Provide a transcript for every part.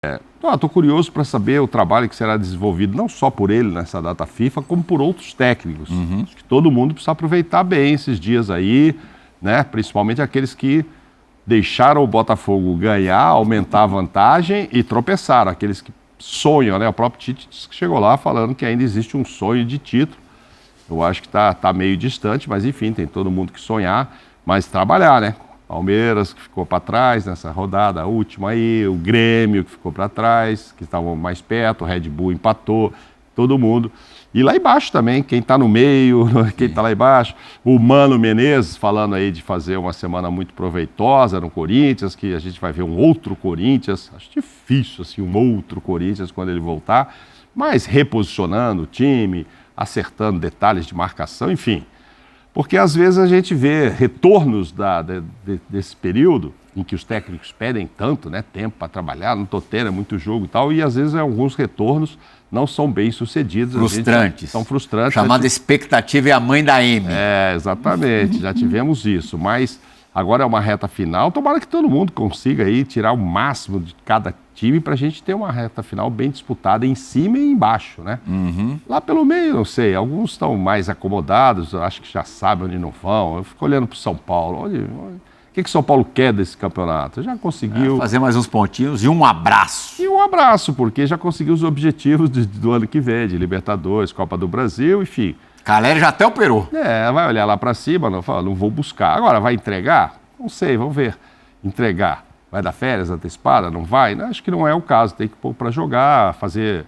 Estou curioso para saber o trabalho que será desenvolvido não só por ele nessa data FIFA, como por outros técnicos. Acho que todo mundo precisa aproveitar bem esses dias aí, né? Principalmente aqueles que deixaram o Botafogo ganhar, aumentar a vantagem e tropeçaram. Aqueles que sonham, né? O próprio Tite chegou lá falando que ainda existe um sonho de título. Eu acho que tá meio distante, mas enfim, tem todo mundo que sonhar, mas trabalhar, né? Palmeiras, que ficou para trás nessa rodada última aí, o Grêmio, que ficou para trás, que estavam mais perto, o Red Bull empatou, todo mundo. E lá embaixo também, quem está no meio, quem está lá embaixo, o Mano Menezes falando aí de fazer uma semana muito proveitosa no Corinthians, que a gente vai ver um outro Corinthians, acho difícil assim, um outro Corinthians quando ele voltar, mas reposicionando o time, acertando detalhes de marcação, enfim. Porque às vezes a gente vê retornos desse período em que os técnicos pedem tanto, né, tempo para trabalhar, não estou tendo, é muito jogo e tal, e às vezes alguns retornos não são bem sucedidos. Frustrantes. São frustrantes. Chamada expectativa é a mãe da M. Exatamente, já tivemos isso, mas agora é uma reta final, tomara que todo mundo consiga aí tirar o máximo de cada time para a gente ter uma reta final bem disputada em cima e embaixo, né? Lá pelo meio, não sei, alguns estão mais acomodados, eu acho que já sabem onde não vão. Eu fico olhando para o São Paulo, o que o São Paulo quer desse campeonato? Já conseguiu... fazer mais uns pontinhos e um abraço. E um abraço, porque já conseguiu os objetivos do ano que vem, de Libertadores, Copa do Brasil, enfim. Caleri já até operou. Vai olhar lá para cima, não vou buscar. Agora, vai entregar? Não sei, vamos ver. Entregar. Vai dar férias antecipada? Não vai? Não, acho que não é o caso. Tem que pôr para jogar, fazer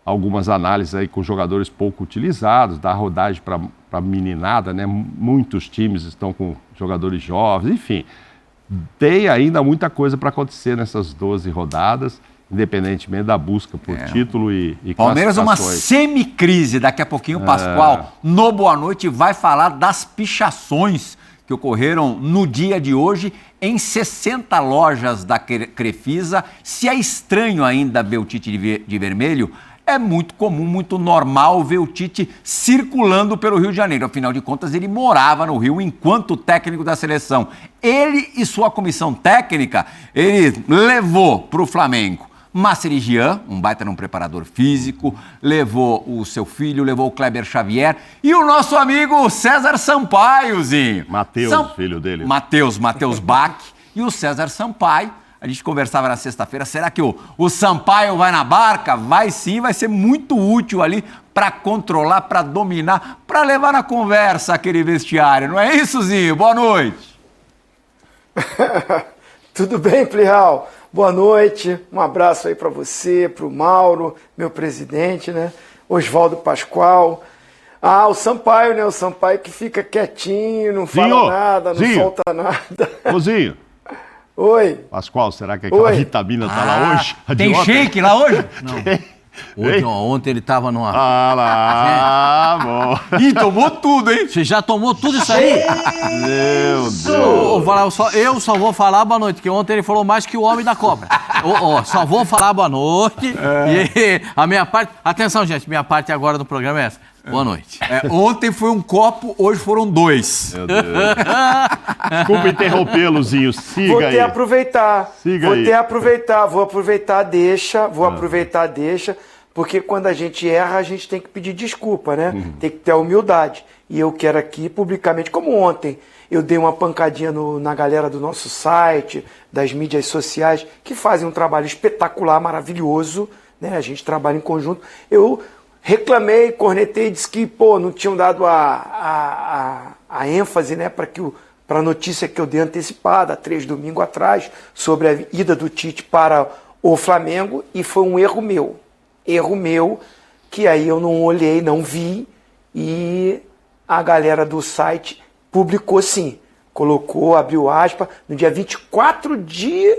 algumas análises aí com jogadores pouco utilizados, dar rodagem para a meninada, né? Muitos times estão com jogadores jovens, enfim. Tem ainda muita coisa para acontecer nessas 12 rodadas, independentemente da busca por título e Palmeiras uma semicrise. Daqui a pouquinho o Pascoal, no Boa Noite, vai falar das pichações que ocorreram no dia de hoje em 60 lojas da Crefisa. Se é estranho ainda ver o Tite de vermelho, é muito comum, muito normal ver o Tite circulando pelo Rio de Janeiro. Afinal de contas, ele morava no Rio enquanto técnico da seleção. Ele e sua comissão técnica, ele levou para o Flamengo Masseri Jean, um baita num preparador físico, levou o seu filho, levou o Kleber Xavier e o nosso amigo César Sampaiozinho. Matheus, filho dele. Matheus Bach e o César Sampaio. A gente conversava na sexta-feira, será que o Sampaio vai na barca? Vai sim, vai ser muito útil ali para controlar, para dominar, para levar na conversa aquele vestiário. Não é isso, Zinho? Boa noite. Tudo bem, Plihal? Boa noite, um abraço aí para você, para o Mauro, meu presidente, né? Oswaldo Pascoal. O Sampaio, né? O Sampaio que fica quietinho, não fala nada, não solta nada. Zinho. Oi. Pascoal, será que aquela vitamina tá lá hoje? Tem shake lá hoje? Não. Ontem ele tava numa... bom. Ih, tomou tudo, hein? Você já tomou tudo isso aí? Meu Deus. Eu só vou falar boa noite, porque ontem ele falou mais que o homem da cobra. Só vou falar boa noite. E a minha parte... Atenção, gente, minha parte agora do programa é essa. Boa noite. Ontem foi um copo, hoje foram 2. Meu Deus. Desculpa interrompê-lo, Zinho. Siga Vou aí. ter aproveitar. Siga Vou aí. ter aproveitar. Vou aproveitar, deixa. Porque quando a gente erra, a gente tem que pedir desculpa, né? Tem que ter a humildade. E eu quero aqui, publicamente, como ontem, eu dei uma pancadinha na galera do nosso site, das mídias sociais, que fazem um trabalho espetacular, maravilhoso, né? A gente trabalha em conjunto. Eu reclamei, cornetei, disse que, não tinham dado a ênfase, né, para a notícia que eu dei antecipada, 3 domingos atrás, sobre a ida do Tite para o Flamengo, e foi um erro meu, que aí eu não olhei, não vi, e a galera do site publicou sim, colocou, abriu aspas, no dia 24 de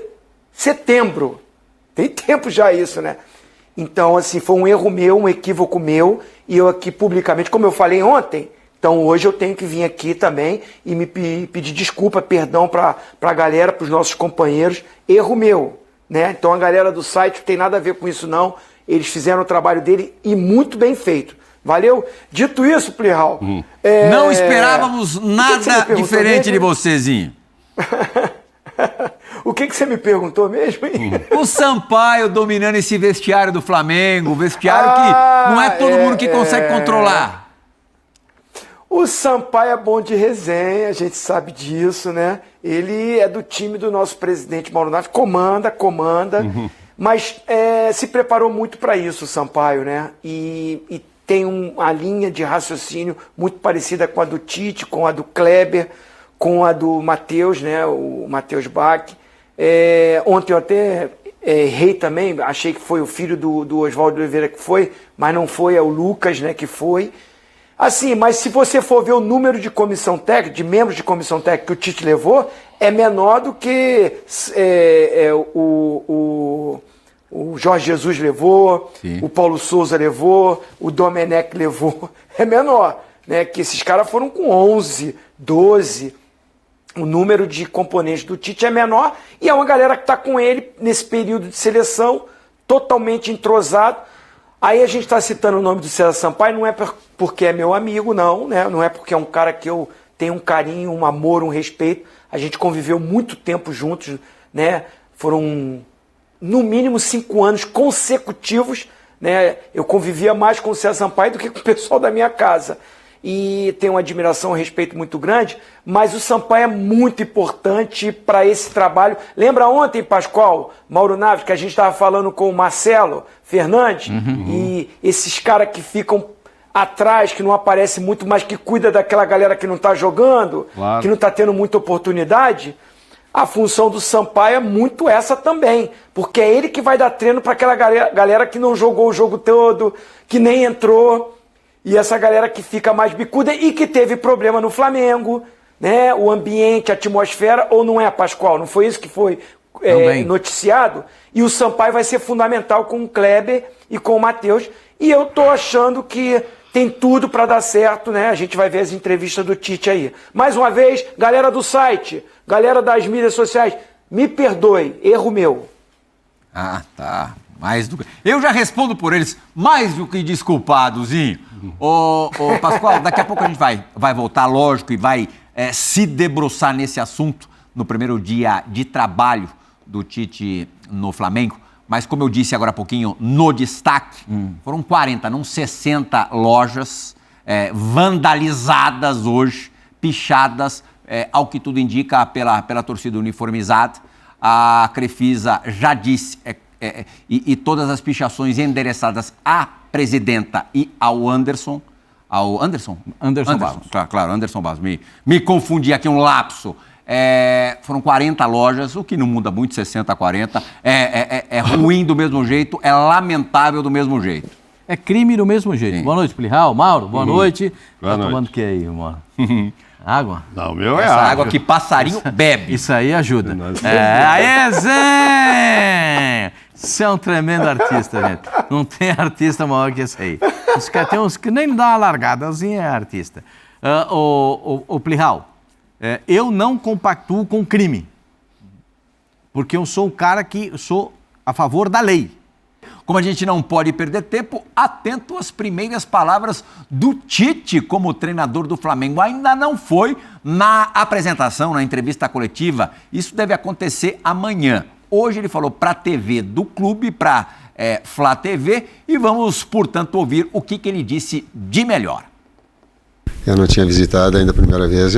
setembro, tem tempo já isso, né? Então, assim, foi um erro meu, um equívoco meu, e eu aqui publicamente, como eu falei ontem, então hoje eu tenho que vir aqui também e me pedir desculpa, perdão para a galera, para os nossos companheiros, erro meu, né? Então a galera do site não tem nada a ver com isso não, eles fizeram o trabalho dele e muito bem feito. Valeu? Dito isso, Plihal... Não esperávamos nada diferente de você, Zinho. O que você me perguntou mesmo? O Sampaio dominando esse vestiário do Flamengo, vestiário que não é todo mundo que consegue controlar. O Sampaio é bom de resenha, a gente sabe disso, né? Ele é do time do nosso presidente Mauro Naves, comanda, mas se preparou muito para isso, o Sampaio, né? E tem uma linha de raciocínio muito parecida com a do Tite, com a do Kleber, com a do Matheus, né? O Matheus Bach. Ontem eu até errei também, achei que foi o filho do Oswaldo Oliveira que foi, mas não foi, é o Lucas, né, que foi. Assim, mas se você for ver o número de comissão técnica, de membros de comissão técnica que o Tite levou, é menor do que o Jorge Jesus levou, sim, o Paulo Souza levou, o Domenech levou. É menor, né? Que esses caras foram com 11, 12. O número de componentes do Tite é menor e é uma galera que está com ele nesse período de seleção, totalmente entrosado. Aí a gente está citando o nome do César Sampaio, não é porque é meu amigo, não, né? Não é porque é um cara que eu tenho um carinho, um amor, um respeito. A gente conviveu muito tempo juntos, né? Foram, no mínimo, 5 anos consecutivos, né? Eu convivia mais com o César Sampaio do que com o pessoal da minha casa. E tenho uma admiração, um respeito muito grande, mas o Sampaio é muito importante para esse trabalho. Lembra ontem, Pascoal, Mauro Naves, que a gente estava falando com o Marcelo Fernandes, e esses caras que ficam atrás, que não aparecem muito, mas que cuida daquela galera que não está jogando, claro, que não está tendo muita oportunidade. A função do Sampaio é muito essa também, porque é ele que vai dar treino para aquela galera que não jogou o jogo todo, que nem entrou. E essa galera que fica mais bicuda e que teve problema no Flamengo, né? O ambiente, a atmosfera, ou não é, Pascoal? Não foi isso que foi noticiado? E o Sampaio vai ser fundamental com o Kleber e com o Matheus. E eu tô achando que tem tudo para dar certo, né? A gente vai ver as entrevistas do Tite aí. Mais uma vez, galera do site, galera das mídias sociais, me perdoe, erro meu. Ah, tá. Eu já respondo por eles, mais do que desculpadozinho. Ô Pascoal, daqui a pouco a gente vai voltar, lógico, e vai se debruçar nesse assunto no primeiro dia de trabalho do Tite no Flamengo. Mas como eu disse agora há pouquinho, no destaque, foram 40, não 60 lojas vandalizadas hoje, pichadas, ao que tudo indica pela torcida uniformizada. A Crefisa já disse... E todas as pichações endereçadas à presidenta e ao Anderson Barros. Claro, Anderson Barros. Me confundi aqui, um lapso. Foram 40 lojas, o que não muda muito, 60 a 40. É ruim do mesmo jeito, é lamentável do mesmo jeito. É crime do mesmo jeito. Sim. Boa noite, Plihal. Mauro, boa noite. Boa noite. Tomando o que aí, Mauro? Água? Não, o meu é essa água. Água que passarinho bebe. Isso aí ajuda. Aê, Zé! Você é um tremendo artista, gente. Não tem artista maior que esse aí. Os caras tem uns que nem dá uma largada, assim é artista. O Plihal, eu não compactuo com crime. Porque eu sou um cara que sou a favor da lei. Como a gente não pode perder tempo, atento às primeiras palavras do Tite como treinador do Flamengo. Ainda não foi na apresentação, na entrevista coletiva. Isso deve acontecer amanhã. Hoje ele falou para a TV do clube, para Flá TV, e vamos, portanto, ouvir o que ele disse de melhor. Eu não tinha visitado ainda a primeira vez.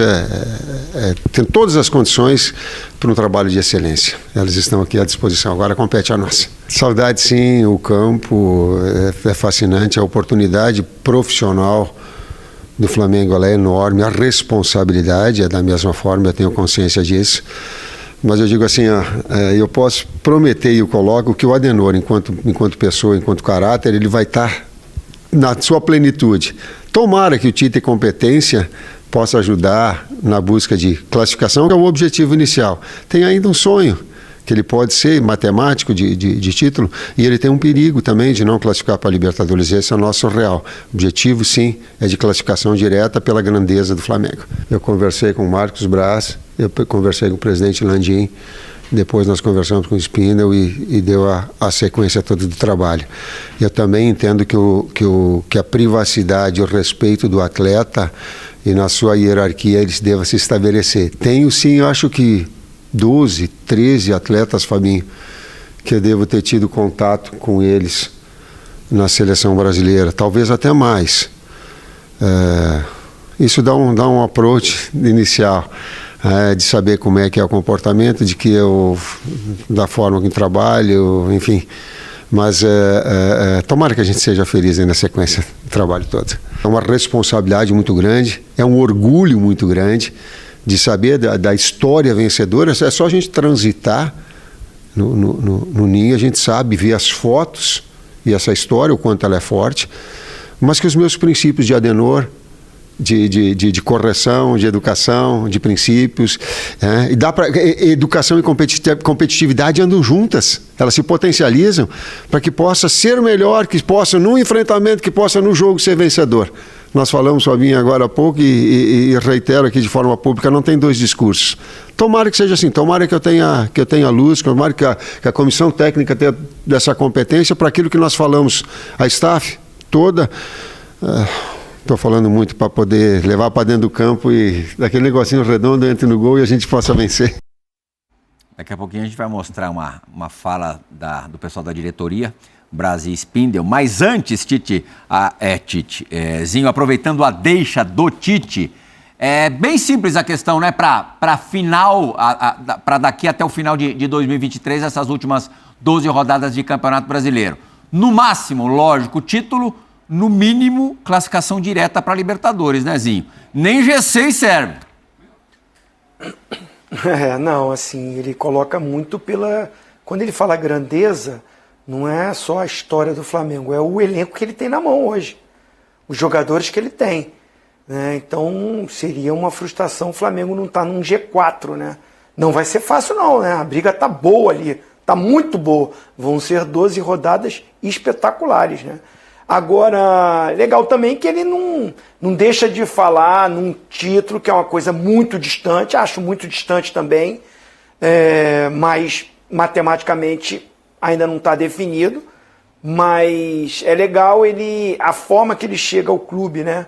Tem todas as condições para um trabalho de excelência. Elas estão aqui à disposição. Agora compete a nós. Saudade, sim. O campo é fascinante. A oportunidade profissional do Flamengo ela é enorme. A responsabilidade é da mesma forma. Eu tenho consciência disso. Mas eu digo assim, eu posso prometer e eu coloco que o Adenor, enquanto pessoa, enquanto caráter, ele vai estar na sua plenitude. Tomara que o Tite competência possa ajudar na busca de classificação, que é o objetivo inicial. Tem ainda um sonho, que ele pode ser matemático de título, e ele tem um perigo também de não classificar para a Libertadores. Esse é o nosso real. O objetivo, sim, é de classificação direta pela grandeza do Flamengo. Eu conversei com o Marcos Braz, eu conversei com o presidente Landim, depois nós conversamos com o Spindle e deu a sequência toda do trabalho. Eu também entendo que a privacidade e o respeito do atleta e na sua hierarquia eles devem se estabelecer. Tenho sim, eu acho que 12, 13 atletas, Fabinho, que eu devo ter tido contato com eles na seleção brasileira, talvez até mais. Isso dá um approach inicial, de saber como é que é o comportamento, da forma que trabalho, enfim. Mas tomara que a gente seja feliz aí na sequência do trabalho todo. É uma responsabilidade muito grande, é um orgulho muito grande de saber da história vencedora. É só a gente transitar no ninho, a gente sabe, ver as fotos e essa história, o quanto ela é forte, mas que os meus princípios de Adenor, de correção, de educação, de princípios, educação e competitividade andam juntas, elas se potencializam para que possa ser melhor, que possa num enfrentamento, que possa no jogo ser vencedor. Nós falamos, Fabinho, agora há pouco e reitero aqui de forma pública, não tem dois discursos. Tomara que seja assim, tomara que eu tenha luz, tomara que a comissão técnica tenha dessa competência para aquilo que nós falamos, a staff toda. Estou falando muito para poder levar para dentro do campo e daquele negocinho redondo entre no gol e a gente possa vencer. Daqui a pouquinho a gente vai mostrar uma fala do pessoal da diretoria, Brasil Spindel. Mas antes, Zinho, aproveitando a deixa do Tite, é bem simples a questão, né? Para final, para daqui até o final de 2023, essas últimas 12 rodadas de Campeonato Brasileiro. No máximo, lógico, título. No mínimo, classificação direta para Libertadores, né, Zinho? Nem G6 serve. Não, assim, ele coloca muito Quando ele fala grandeza, não é só a história do Flamengo, é o elenco que ele tem na mão hoje. Os jogadores que ele tem. Né? Então, seria uma frustração o Flamengo não estar num G4, né? Não vai ser fácil não, né? A briga tá boa ali, tá muito boa. Vão ser 12 rodadas espetaculares, né? Agora, legal também que ele não deixa de falar num título que é uma coisa muito distante, acho muito distante também, mas matematicamente ainda não está definido, mas é legal a forma que ele chega ao clube, né?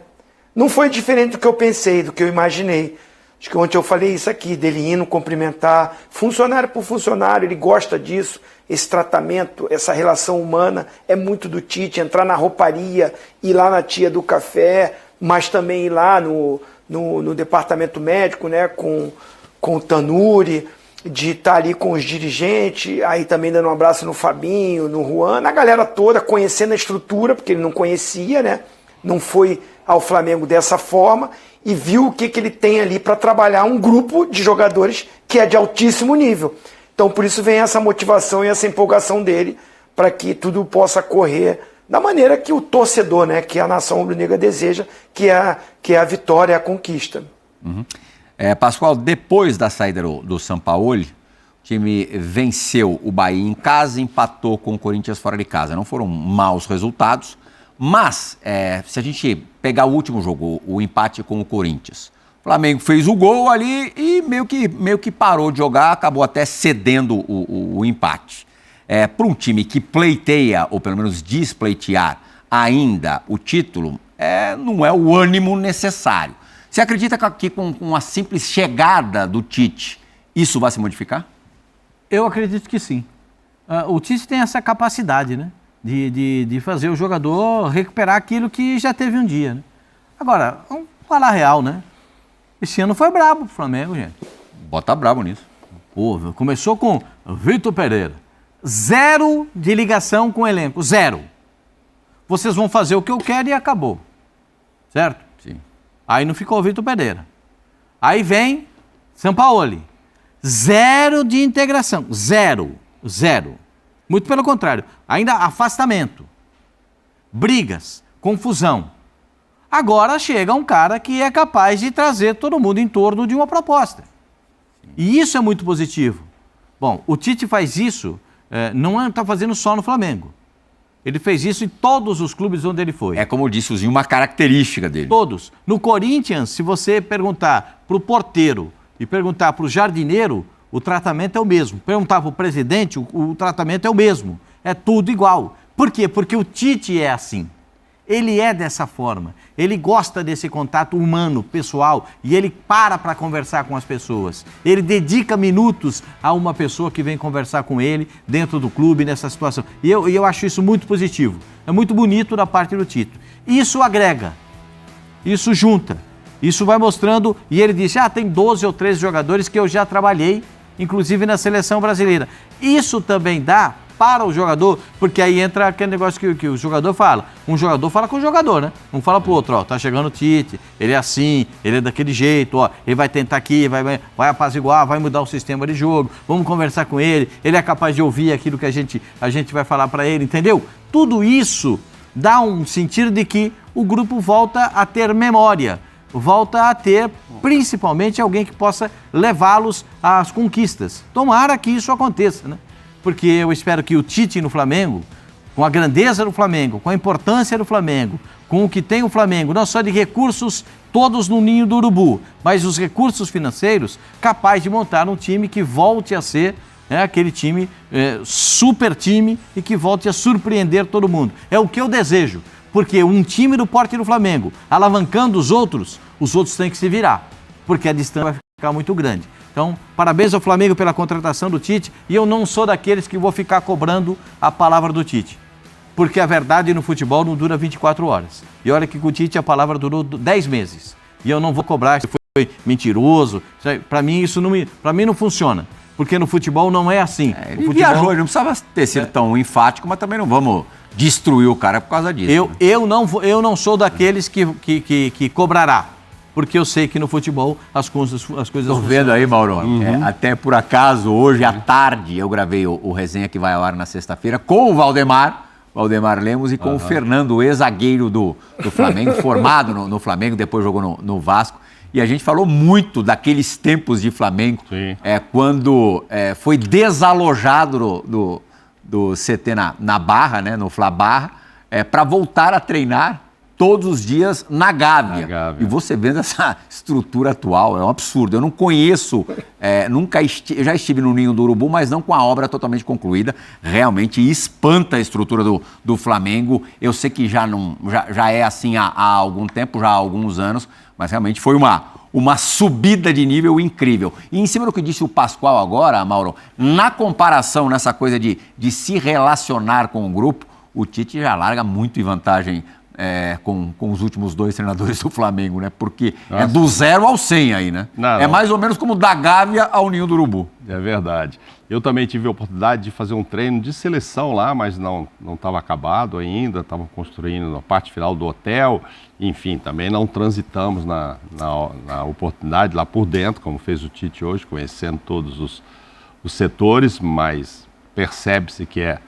Não foi diferente do que eu pensei, do que eu imaginei. Acho que ontem eu falei isso aqui, dele indo cumprimentar, funcionário por funcionário, ele gosta disso. Esse tratamento, essa relação humana é muito do Tite, entrar na rouparia, ir lá na tia do café, mas também ir lá no departamento médico, né, com o Tanuri, de estar ali com os dirigentes, aí também dando um abraço no Fabinho, no Juan, na galera toda, conhecendo a estrutura, porque ele não conhecia, né, não foi ao Flamengo dessa forma, e viu o que ele tem ali para trabalhar um grupo de jogadores que é de altíssimo nível. Então, por isso vem essa motivação e essa empolgação dele para que tudo possa correr da maneira que o torcedor, né, que a nação rubro-negra deseja, que é a vitória, a conquista. Uhum. Pascoal, depois da saída do Sampaoli, o time venceu o Bahia em casa, empatou com o Corinthians fora de casa. Não foram maus resultados, mas se a gente pegar o último jogo, o empate com o Corinthians, o Flamengo fez o gol ali e meio que parou de jogar, acabou até cedendo o empate. Para um time que pleiteia, ou pelo menos diz pleitear ainda o título, não é o ânimo necessário. Você acredita que com a simples chegada do Tite, isso vai se modificar? Eu acredito que sim. O Tite tem essa capacidade, né? De fazer o jogador recuperar aquilo que já teve um dia, né? Agora, vamos falar real, né? Esse ano foi brabo pro Flamengo, gente. Bota brabo nisso. Pô, começou com Vitor Pereira. 0 de ligação com o elenco, 0. Vocês vão fazer o que eu quero e acabou. Certo? Sim. Aí não ficou o Vitor Pereira. Aí vem Sampaoli. 0 de integração. 0. Muito pelo contrário. Ainda afastamento. Brigas. Confusão. Agora chega um cara que é capaz de trazer todo mundo em torno de uma proposta. E isso é muito positivo. Bom, o Tite faz isso, não está fazendo só no Flamengo. Ele fez isso em todos os clubes onde ele foi. É como disse o Zinho, uma característica dele. Todos. No Corinthians, se você perguntar para o porteiro e perguntar para o jardineiro, o tratamento é o mesmo. Perguntar para o presidente, o tratamento é o mesmo. É tudo igual. Por quê? Porque o Tite é assim. Ele é dessa forma. Ele gosta desse contato humano, pessoal, e ele para conversar com as pessoas. Ele dedica minutos a uma pessoa que vem conversar com ele dentro do clube, nessa situação. E eu acho isso muito positivo. É muito bonito da parte do Tite. Isso agrega, isso junta, isso vai mostrando. E ele disse, tem 12 ou 13 jogadores que eu já trabalhei, inclusive na seleção brasileira. Isso também dá para o jogador, porque aí entra aquele negócio que o jogador fala. Um jogador fala com o jogador, né? Não fala pro outro, tá chegando o Tite, ele é assim, ele é daquele jeito, ele vai tentar aqui, vai apaziguar, vai mudar o sistema de jogo, vamos conversar com ele é capaz de ouvir aquilo que a gente vai falar para ele, entendeu? Tudo isso dá um sentido de que o grupo volta a ter memória, volta a ter principalmente alguém que possa levá-los às conquistas. Tomara que isso aconteça, né? Porque eu espero que o Tite no Flamengo, com a grandeza do Flamengo, com a importância do Flamengo, com o que tem o Flamengo, não só de recursos todos no ninho do urubu, mas os recursos financeiros, capaz de montar um time que volte a ser aquele time, super time, e que volte a surpreender todo mundo. É o que eu desejo, porque um time do porte do Flamengo, alavancando os outros têm que se virar, porque a distância vai ficar muito grande. Então, parabéns ao Flamengo pela contratação do Tite, e eu não sou daqueles que vou ficar cobrando a palavra do Tite, porque a verdade no futebol não dura 24 horas. E olha que com o Tite a palavra durou 10 meses, e eu não vou cobrar se foi mentiroso. Para mim isso não funciona, porque no futebol não é assim. Ele viajou, ele não precisava ter sido tão enfático, mas também não vamos destruir o cara por causa disso. Eu não sou daqueles que cobrará, porque eu sei que no futebol as coisas Estou vendo aí, Mauro, até por acaso, hoje à tarde, eu gravei o resenha que vai ao ar na sexta-feira com o Valdemar Lemos e com o Fernando, o ex-zagueiro do Flamengo, formado no Flamengo, depois jogou no Vasco. E a gente falou muito daqueles tempos de Flamengo, quando foi desalojado do CT na Barra, né, no Fla Barra, para voltar a treinar todos os dias na Gávea. E você vendo essa estrutura atual, é um absurdo. Eu não conheço, eu já estive no Ninho do Urubu, mas não com a obra totalmente concluída. Realmente espanta a estrutura do Flamengo. Eu sei que já é assim há algum tempo, já há alguns anos, mas realmente foi uma subida de nível incrível. E em cima do que disse o Pascoal agora, Mauro, na comparação, nessa coisa de se relacionar com o grupo, o Tite já larga muito em vantagem com os últimos 2 treinadores do Flamengo, né? Porque é do 0 ao 100 aí, né? É mais ou menos como da Gávea ao Ninho do Urubu. É verdade. Eu também tive a oportunidade de fazer um treino de seleção lá, mas não estava acabado ainda, estavam construindo a parte final do hotel. Enfim, também não transitamos na oportunidade lá por dentro, como fez o Tite hoje, conhecendo todos os setores, mas percebe-se que é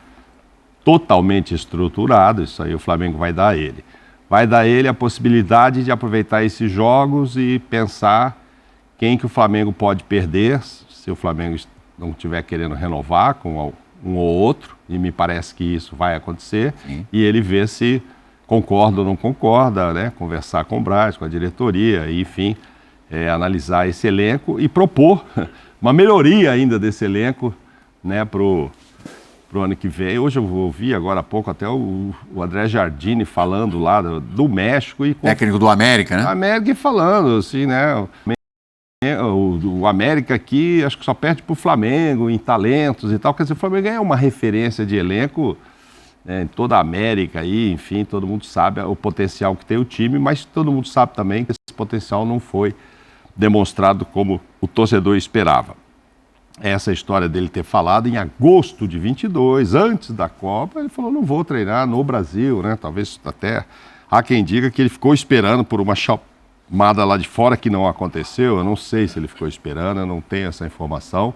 totalmente estruturado. Isso aí o Flamengo vai dar a ele. Vai dar a ele a possibilidade de aproveitar esses jogos e pensar quem que o Flamengo pode perder, se o Flamengo não estiver querendo renovar com um ou outro, e me parece que isso vai acontecer. Sim. E ele vê se concorda ou não concorda, né? Conversar com o Braz, com a diretoria, e, enfim, analisar esse elenco e propor uma melhoria ainda desse elenco, né, pro ano que vem. Hoje eu ouvi agora há pouco até o André Jardine falando lá do México. Técnico do América, né? América, e falando assim, né? O América aqui, acho que só perde pro Flamengo em talentos e tal. Quer dizer, o Flamengo é uma referência de elenco, né, em toda a América aí, enfim, todo mundo sabe o potencial que tem o time, mas todo mundo sabe também que esse potencial não foi demonstrado como o torcedor esperava. Essa história dele ter falado em agosto de 22, antes da Copa, ele falou, não vou treinar no Brasil, né? Talvez até há quem diga que ele ficou esperando por uma chamada lá de fora que não aconteceu. Eu não sei se ele ficou esperando, eu não tenho essa informação,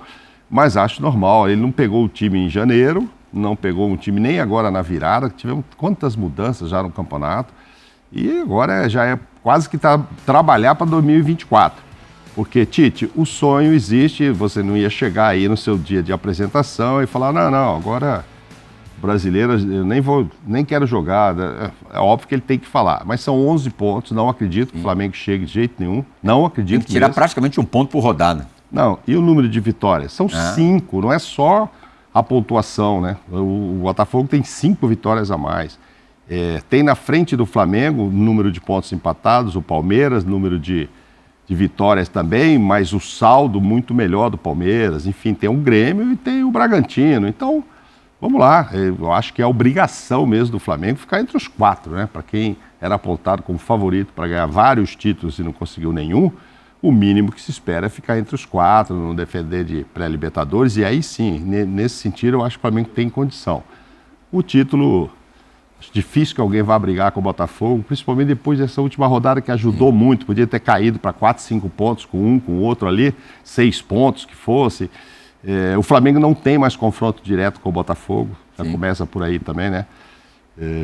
mas acho normal. Ele não pegou o time em janeiro, não pegou um time nem agora na virada, tivemos quantas mudanças já no campeonato, e agora já é quase que trabalhar para 2024. Porque, Tite, o sonho existe, você não ia chegar aí no seu dia de apresentação e falar, não, agora brasileiro eu nem quero jogar. É óbvio que ele tem que falar, mas são 11 pontos, não acredito que o Flamengo chegue de jeito nenhum, não acredito. Tem que tirar praticamente 1 ponto por rodada. Não, e o número de vitórias? São 5, não é só a pontuação, né? O Botafogo tem 5 vitórias a mais. Tem na frente do Flamengo número de pontos empatados, o Palmeiras, número de vitórias também, mas o saldo muito melhor do Palmeiras. Enfim, tem o Grêmio e tem o Bragantino. Então, vamos lá. Eu acho que é a obrigação mesmo do Flamengo ficar entre os 4, né? Para quem era apontado como favorito para ganhar vários títulos e não conseguiu nenhum, o mínimo que se espera é ficar entre os 4, não defender de pré-libertadores. E aí sim, nesse sentido, eu acho que o Flamengo tem condição. O título... Acho difícil que alguém vá brigar com o Botafogo, principalmente depois dessa última rodada que ajudou muito. Podia ter caído para 4, 5 pontos com um, com o outro ali, 6 pontos que fosse. O Flamengo não tem mais confronto direto com o Botafogo. Já começa por aí também, né?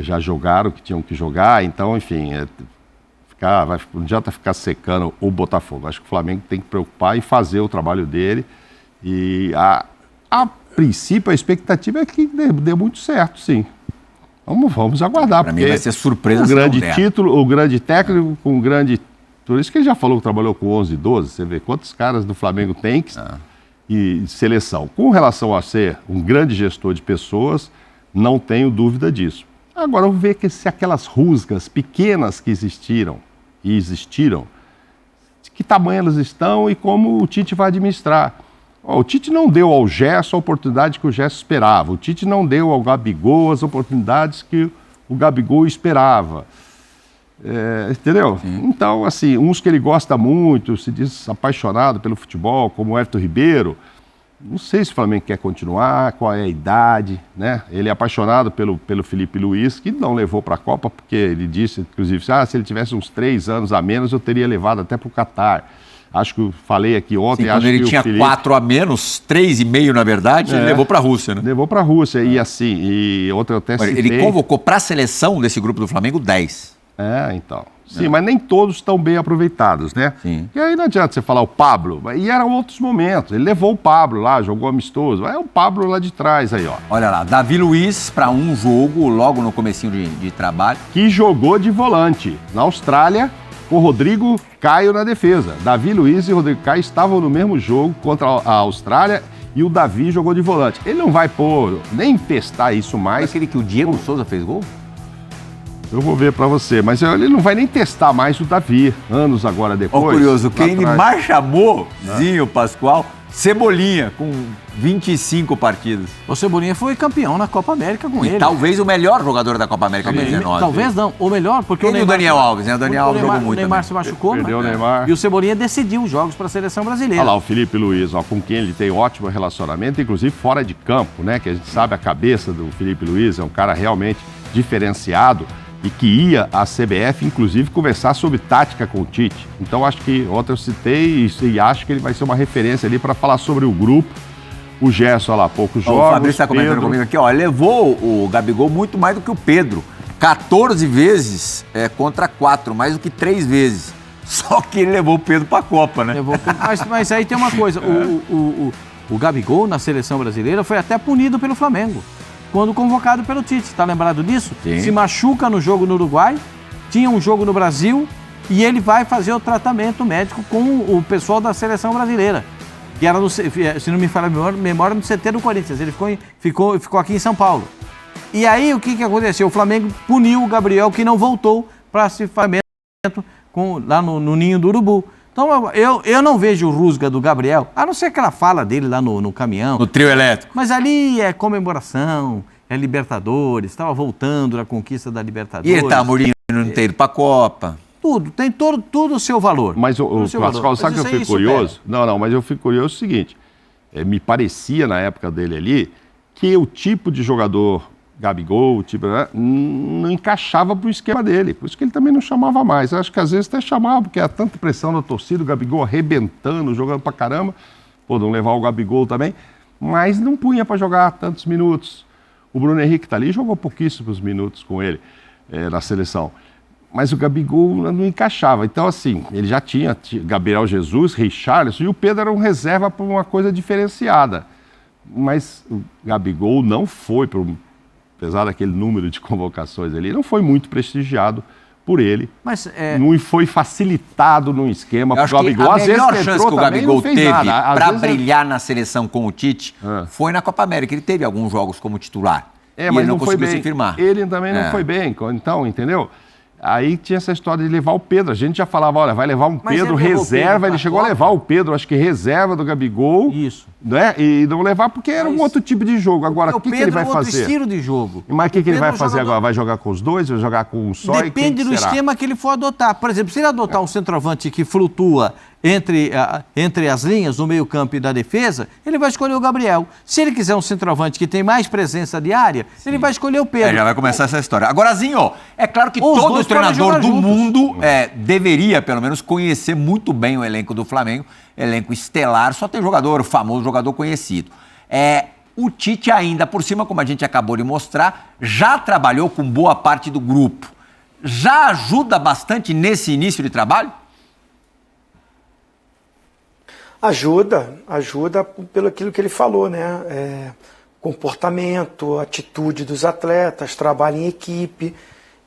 Já jogaram o que tinham que jogar, então, enfim, não adianta ficar secando o Botafogo. Acho que o Flamengo tem que preocupar e fazer o trabalho dele. E a princípio, a expectativa é que dê muito certo, sim. Vamos aguardar. Para mim vai ser surpresa. O grande título, o grande técnico, com o grande... Por isso que ele já falou que trabalhou com 11, 12. Você vê quantos caras do Flamengo tem e seleção. Com relação a ser um grande gestor de pessoas, não tenho dúvida disso. Agora, vamos ver se aquelas rusgas pequenas que existiram, de que tamanho elas estão e como o Tite vai administrar. O Tite não deu ao Gerson a oportunidade que o Gerson esperava. O Tite não deu ao Gabigol as oportunidades que o Gabigol esperava. Entendeu? Sim. Então, assim, uns que ele gosta muito, se diz apaixonado pelo futebol, como o Everton Ribeiro, não sei se o Flamengo quer continuar, qual é a idade, né? Ele é apaixonado pelo Felipe Luiz, que não levou para a Copa, porque ele disse, inclusive, se ele tivesse uns 3 anos a menos, eu teria levado até para o Catar. Acho que eu falei aqui ontem... Sim, quando ele tinha 4 a menos, 3,5 na verdade, ele levou para a Rússia, né? Levou para a Rússia, e assim, ontem eu até citei... Ele convocou para a seleção desse grupo do Flamengo 10. Então. Sim, mas nem todos estão bem aproveitados, né? Sim. E aí não adianta você falar o Pablo, e eram outros momentos. Ele levou o Pablo lá, jogou amistoso. É o Pablo lá de trás aí, ó. Olha lá, Davi Luiz para um jogo logo no comecinho de trabalho. Que jogou de volante na Austrália com Rodrigo Caio na defesa. Davi Luiz e Rodrigo Caio estavam no mesmo jogo contra a Austrália e o Davi jogou de volante. Ele não vai nem testar isso mais. Aquele que o Diego Souza fez gol? Eu vou ver pra você, mas ele não vai nem testar mais o Davi, anos agora depois. Curioso, quem ele mais chamou, Zinho Pascoal, Cebolinha, com 25 partidas. O Cebolinha foi campeão na Copa América com ele. Talvez o melhor jogador da Copa América de 2019. Talvez não, o melhor, porque o Daniel Alves, né? O Daniel Alves jogou muito. O Neymar se machucou, perdeu o Neymar. E o Cebolinha decidiu os jogos para a seleção brasileira. Olha lá o Felipe Luiz, com quem ele tem ótimo relacionamento, inclusive fora de campo, né? Que a gente sabe a cabeça do Felipe Luiz, é um cara realmente diferenciado. E que ia à CBF, inclusive, conversar sobre tática com o Tite. Então, acho que ontem eu citei e acho que ele vai ser uma referência ali para falar sobre o grupo. O Gerson, olha lá, poucos jogos. O Fabrício está comentando comigo aqui, levou o Gabigol muito mais do que o Pedro. 14 vezes contra 4, mais do que 3 vezes. Só que ele levou o Pedro para a Copa, né? Mas aí tem uma coisa, o Gabigol na seleção brasileira foi até punido pelo Flamengo. Quando convocado pelo Tite, está lembrado disso? Sim. Se machuca no jogo no Uruguai, tinha um jogo no Brasil e ele vai fazer o tratamento médico com o pessoal da seleção brasileira, que era, se não me falha a memória, no CT do Corinthians. Ele ficou aqui em São Paulo. E aí o que aconteceu? O Flamengo puniu o Gabriel, que não voltou para esse tratamento lá no Ninho do Urubu. Então, eu não vejo o rusga do Gabriel, a não ser aquela fala dele lá no caminhão. No trio elétrico. Mas ali é comemoração, é Libertadores, estava voltando da conquista da Libertadores. E ele tá morindo, não ter ido pra Copa. Tudo, tem todo o seu valor. Mas o Pascoal, sabe que eu fico curioso? Não, mas eu fico curioso o seguinte, me parecia na época dele ali, que o tipo de jogador... Gabigol, não encaixava pro esquema dele. Por isso que ele também não chamava mais. Eu acho que às vezes até chamava, porque era tanta pressão da torcida, o Gabigol arrebentando, jogando pra caramba. Não levar o Gabigol também. Mas não punha para jogar tantos minutos. O Bruno Henrique tá ali, jogou pouquíssimos minutos com ele na seleção. Mas o Gabigol não encaixava. Então, assim, ele já tinha Gabriel Jesus, Richarlison, e o Pedro era um reserva para uma coisa diferenciada. Mas o Gabigol não foi apesar daquele número de convocações ali, não foi muito prestigiado por ele. Mas não foi facilitado num esquema. Eu acho que a melhor chance que o Gabigol teve para brilhar na seleção com o Tite foi na Copa América. Ele teve alguns jogos como titular. e mas ele não foi conseguiu bem. se firmar. Ele também não foi bem, então, entendeu? Aí tinha essa história de levar o Pedro. A gente já falava, olha, vai levar um Mas Pedro ele levou o reserva. Pedro Ele pra chegou a Copa? levar o Pedro, acho que reserva do Gabigol. Isso. Né? E não levar porque era um outro tipo de jogo. Agora, o que ele vai é outro fazer? estilo de jogo. Mas o que ele vai fazer jogador... agora? Vai jogar com os dois? Vai jogar com um só? Depende do esquema que ele for adotar. Por exemplo, se ele adotar um centroavante que flutua entre as linhas do meio-campo e da defesa, ele vai escolher o Gabriel. Se ele quiser um centroavante que tem mais presença de área, ele vai escolher o Pedro. Já vai começar essa história. Agora, Zinho, é claro que Os todo dois treinador podem do jogar mundo deveria, pelo menos, conhecer muito bem o elenco do Flamengo. Elenco estelar, só tem jogador famoso, jogador conhecido. O Tite ainda, por cima, como a gente acabou de mostrar, já trabalhou com boa parte do grupo. Já ajuda bastante nesse início de trabalho? Ajuda pelo aquilo que ele falou, né? Comportamento, atitude dos atletas, trabalho em equipe.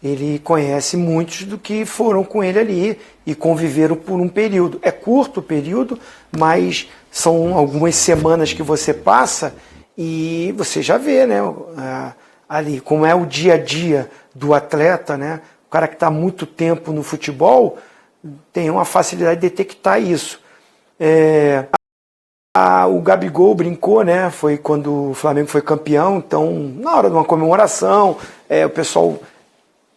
Ele conhece muitos do que foram com ele ali e conviveram por um período. É curto o período, mas são algumas semanas que você passa e você já vê, né? Ali, como é o dia a dia do atleta, né? O cara que está muito tempo no futebol tem uma facilidade de detectar isso. O Gabigol brincou, né? Foi quando o Flamengo foi campeão, então na hora de uma comemoração, o pessoal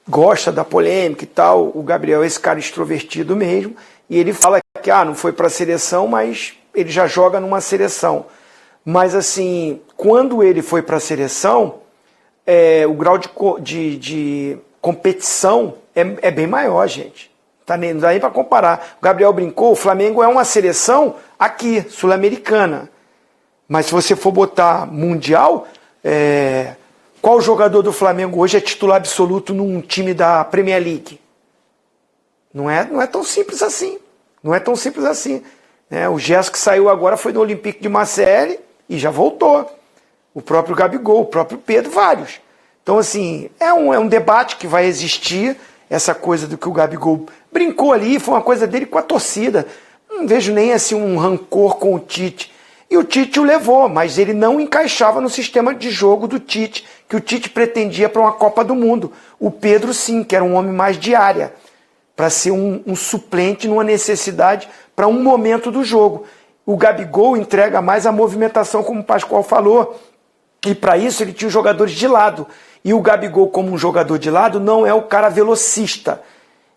gosta da polêmica e tal. O Gabriel é esse cara extrovertido mesmo, e ele fala que não foi para a seleção, mas ele já joga numa seleção. Mas assim, quando ele foi para a seleção, o grau de competição é bem maior, gente. Não dá nem para comparar. O Gabriel brincou, o Flamengo é uma seleção aqui, sul-americana. Mas se você for botar mundial, qual jogador do Flamengo hoje é titular absoluto num time da Premier League? Não é tão simples assim. Não é tão simples assim. O Gerson que saiu agora foi do Olympique de Marseille e já voltou. O próprio Gabigol, o próprio Pedro, vários. Então, assim, é um debate que vai existir. Essa coisa do que o Gabigol brincou ali, foi uma coisa dele com a torcida. Não vejo nem assim um rancor com o Tite. E o Tite o levou, mas ele não encaixava no sistema de jogo do Tite, que o Tite pretendia para uma Copa do Mundo. O Pedro, sim, que era um homem mais de área, para ser um suplente numa necessidade para um momento do jogo. O Gabigol entrega mais a movimentação, como o Pascoal falou, e para isso ele tinha os jogadores de lado. E o Gabigol, como um jogador de lado, não é o cara velocista.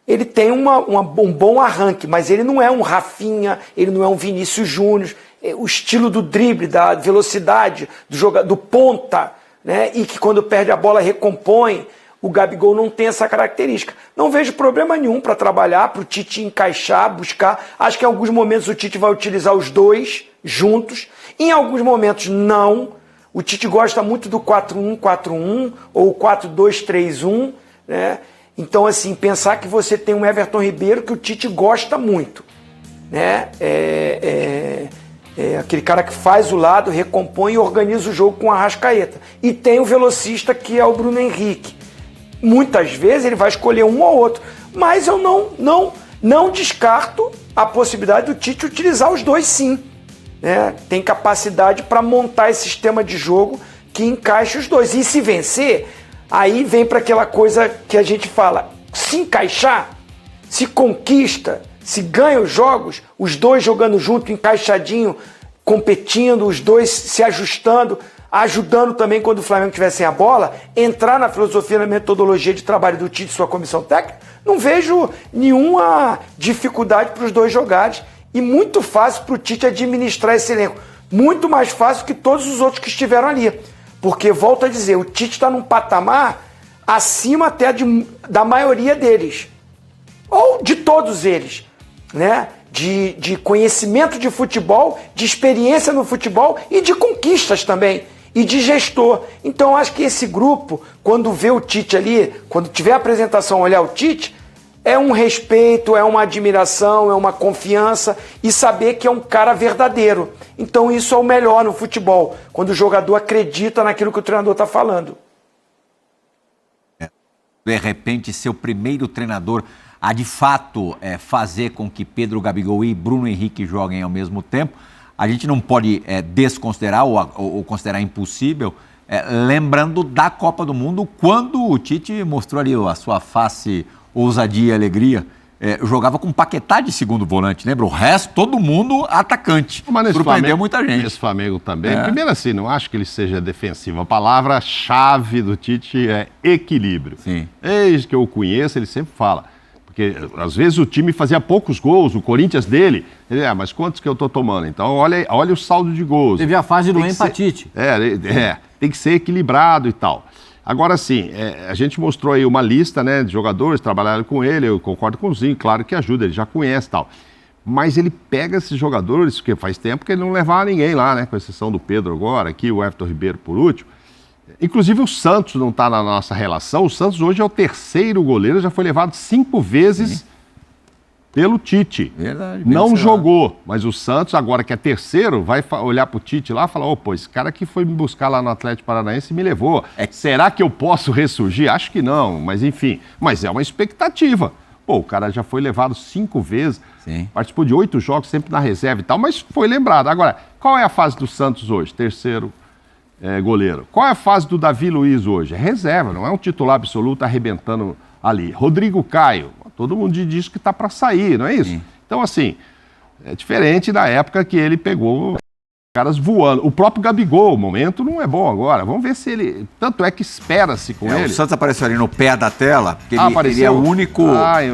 Ele tem um bom arranque, mas ele não é um Rafinha, ele não é um Vinícius Júnior. O estilo do drible, da velocidade, do ponta, né? E que quando perde a bola recompõe. O Gabigol não tem essa característica. Não vejo problema nenhum para trabalhar, para o Tite encaixar, buscar. Acho que em alguns momentos o Tite vai utilizar os dois juntos. Em alguns momentos não. O Tite gosta muito do 4-1-4-1 ou 4-2-3-1, né? Então, assim, pensar que você tem um Everton Ribeiro que o Tite gosta muito, né? Aquele cara que faz o lado, recompõe e organiza o jogo com a Arrascaeta. E tem o velocista que é o Bruno Henrique. Muitas vezes ele vai escolher um ou outro, mas eu não descarto a possibilidade do Tite utilizar os dois, sim. Tem capacidade para montar esse sistema de jogo que encaixe os dois. E se vencer, aí vem para aquela coisa que a gente fala, se encaixar, se conquista, se ganha os jogos, os dois jogando junto, encaixadinho, competindo, os dois se ajustando, ajudando também quando o Flamengo tiver sem a bola, entrar na filosofia, na metodologia de trabalho do Tite e sua comissão técnica, não vejo nenhuma dificuldade para os dois jogarem. E muito fácil para o Tite administrar esse elenco. Muito mais fácil que todos os outros que estiveram ali. Porque, volto a dizer, o Tite está num patamar acima até da maioria deles. Ou de todos eles. Né? De conhecimento de futebol, de experiência no futebol e de conquistas também. E de gestor. Então, acho que esse grupo, quando vê o Tite ali, quando tiver a apresentação, olhar o Tite, é um respeito, é uma admiração, é uma confiança e saber que é um cara verdadeiro. Então isso é o melhor no futebol, quando o jogador acredita naquilo que o treinador está falando. De repente, ser o primeiro treinador a de fato fazer com que Pedro, Gabigol e Bruno Henrique joguem ao mesmo tempo, a gente não pode desconsiderar ou considerar impossível lembrando da Copa do Mundo, quando o Tite mostrou ali a sua face, ousadia e alegria. Jogava com Paquetá de segundo volante, lembra? O resto, todo mundo atacante. Mas surpreendeu muita gente. Esse Flamengo também. Primeiro assim, não acho que ele seja defensivo. A palavra-chave do Tite é equilíbrio. Sim. Desde que eu o conheço, ele sempre fala. Porque às vezes o time fazia poucos gols, o Corinthians dele, ele, mas quantos que eu tô tomando? Então olha o saldo de gols. Teve a fase do empatite. Tem que ser equilibrado e tal. Agora sim, a gente mostrou aí uma lista, né, de jogadores, trabalharam com ele, eu concordo com o Zinho, claro que ajuda, ele já conhece e tal. Mas ele pega esses jogadores, porque faz tempo que ele não levava ninguém lá, né, com exceção do Pedro agora, aqui o Everton Ribeiro por último. Inclusive o Santos não está na nossa relação, o Santos hoje é o terceiro goleiro, já foi levado 5 vezes pelo Tite. Verdade. Não jogou, mas o Santos, agora que é terceiro, vai olhar pro Tite lá e falar, esse cara que foi me buscar lá no Atlético Paranaense me levou. Será que eu posso ressurgir? Acho que não, mas enfim. Mas é uma expectativa. O cara já foi levado 5 vezes, participou de 8 jogos, sempre na reserva e tal, mas foi lembrado. Agora, qual é a fase do Santos hoje? Terceiro goleiro. Qual é a fase do Davi Luiz hoje? É reserva, não é um titular absoluto arrebentando ali. Rodrigo Caio, todo mundo diz que está para sair, não é isso? Então, assim, é diferente da época que ele pegou caras voando. O próprio Gabigol, o momento não é bom agora. Vamos ver se ele... Tanto é que espera-se com ele. O Santos apareceu ali no pé da tela, porque ele é o único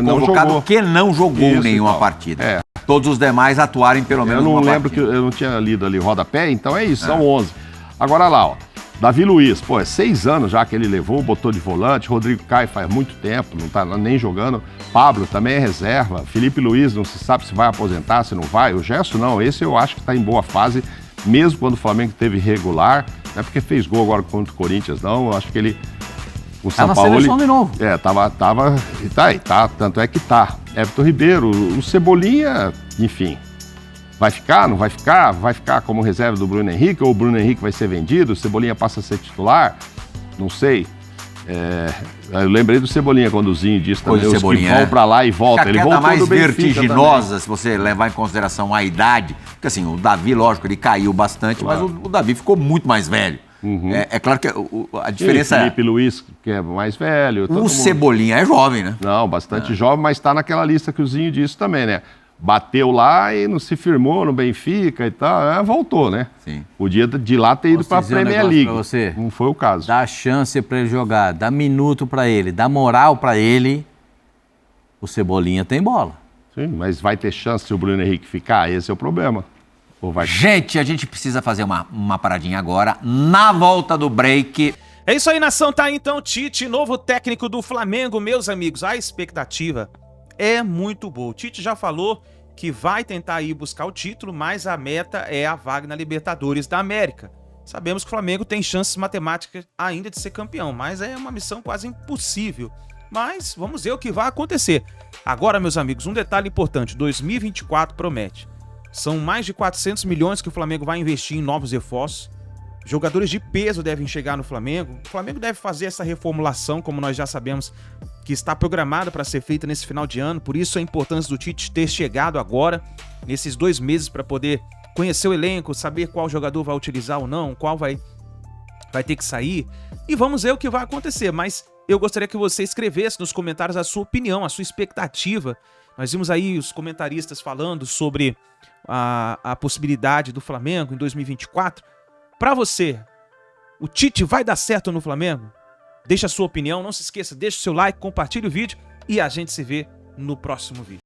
convocado que não jogou nenhuma partida. Todos os demais atuarem pelo menos uma partida. Eu não lembro, que eu não tinha lido ali rodapé, então é isso, são 11. Agora lá, Davi Luiz, 6 anos já que ele levou, botou de volante. Rodrigo Caio faz muito tempo, não tá nem jogando. Pablo também é reserva. Felipe Luiz não se sabe se vai aposentar, se não vai. O Gerson não, esse eu acho que está em boa fase, mesmo quando o Flamengo teve regular. Não é porque fez gol agora contra o Corinthians, não. Eu acho que ele... O São Paulo, seleção de novo. Tá, tanto é que tá. Everton Ribeiro, o Cebolinha, enfim... Vai ficar, não vai ficar? Vai ficar como reserva do Bruno Henrique ou o Bruno Henrique vai ser vendido? O Cebolinha passa a ser titular? Não sei. Eu lembrei do Cebolinha quando o Zinho disse também, os que vão pra lá e voltam. Ele voltou mais do Benfica vertiginosa, também. se você levar em consideração a idade. Porque assim, o Davi, lógico, ele caiu bastante, mas o Davi ficou muito mais velho. É claro que a diferença é... Felipe Luiz, que é mais velho. O Cebolinha é jovem, né? Não, bastante jovem, mas tá naquela lista que o Zinho disse também, né? Bateu lá e não se firmou no Benfica e tal, voltou, né? Sim. Podia de lá ter ido para a Premier League. Você. Não foi o caso. Dá chance para ele jogar, dá minuto para ele, dá moral para ele. O Cebolinha tem bola. Sim, mas vai ter chance se o Bruno Henrique ficar? Esse é o problema. Gente, a gente precisa fazer uma paradinha agora. Na volta do break... É isso aí, nação. Tá aí, então, Tite, novo técnico do Flamengo. Meus amigos, a expectativa é muito boa. O Tite já falou que vai tentar ir buscar o título, mas a meta é a vaga na Libertadores da América. Sabemos que o Flamengo tem chances matemáticas ainda de ser campeão, mas é uma missão quase impossível. Mas vamos ver o que vai acontecer. Agora, meus amigos, um detalhe importante. 2024 promete. São mais de 400 milhões que o Flamengo vai investir em novos reforços. Jogadores de peso devem chegar no Flamengo. O Flamengo deve fazer essa reformulação, como nós já sabemos, que está programada para ser feita nesse final de ano. Por isso a importância do Tite ter chegado agora, nesses 2 meses, para poder conhecer o elenco, saber qual jogador vai utilizar ou não, qual vai ter que sair. E vamos ver o que vai acontecer. Mas eu gostaria que você escrevesse nos comentários a sua opinião, a sua expectativa. Nós vimos aí os comentaristas falando sobre a possibilidade do Flamengo em 2024. Para você, o Tite vai dar certo no Flamengo? Deixa a sua opinião, não se esqueça, deixa o seu like, compartilhe o vídeo e a gente se vê no próximo vídeo.